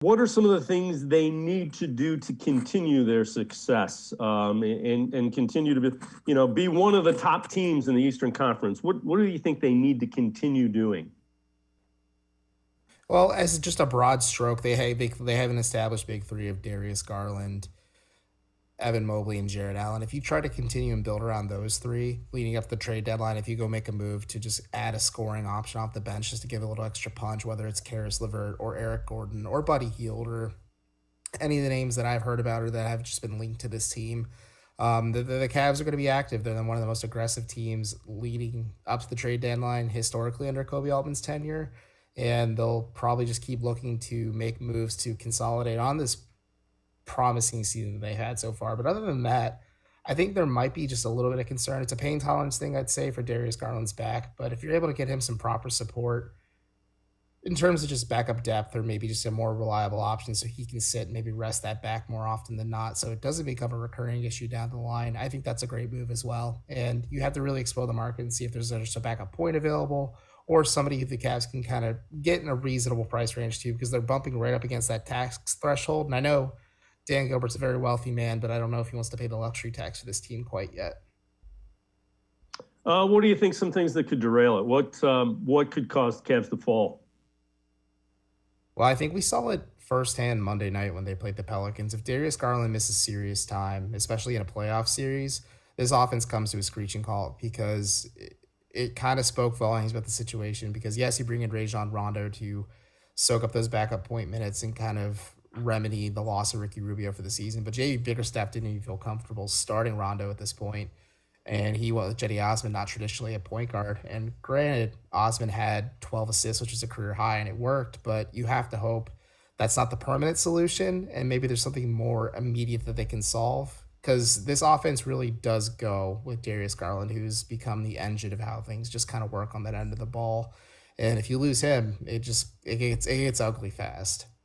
What are some of the things they need to do to continue their success, and continue to be one of the top teams in the Eastern Conference? What do you think they need to continue doing? Well, as just a broad stroke, they have an established big three of Darius Garland, Evan Mobley, and Jared Allen. If you try to continue and build around those three leading up the trade deadline, if you go make a move to just add a scoring option off the bench just to give a little extra punch, whether it's Karis LeVert or Eric Gordon or Buddy Hield or any of the names that I've heard about or that have just been linked to this team, the Cavs are going to be active. They're one of the most aggressive teams leading up to the trade deadline historically under Kobe Altman's tenure, and they'll probably just keep looking to make moves to consolidate on this promising season that they had so far. But other than that, I think there might be just a little bit of concern. It's a pain tolerance thing, I'd say, for Darius Garland's back. But if you're able to get him some proper support in terms of just backup depth or maybe just a more reliable option so he can sit and maybe rest that back more often than not so it doesn't become a recurring issue down the line, I think that's a great move as well. And you have to really explore the market and see if there's just a backup point available or somebody who the Cavs can kind of get in a reasonable price range too, because they're bumping right up against that tax threshold. And I know Dan Gilbert's a very wealthy man, but I don't know if he wants to pay the luxury tax for this team quite yet. What do you think? Some things that could derail it. What could cause the Cavs to fall? Well, I think we saw it firsthand Monday night when they played the Pelicans. If Darius Garland misses serious time, especially in a playoff series, this offense comes to a screeching halt because it kind of spoke volumes about the situation. Because, yes, you bring in Rajon Rondo to soak up those backup point minutes and kind of remedy the loss of Ricky Rubio for the season. But J.B. Bickerstaff didn't even feel comfortable starting Rondo at this point, and he was Jetty Osman, not traditionally a point guard. And granted, Osman had 12 assists, which is a career high, and it worked. But you have to hope that's not the permanent solution, and maybe there's something more immediate that they can solve. Because this offense really does go with Darius Garland, who's become the engine of how things just kind of work on that end of the ball. And if you lose him, it gets ugly fast.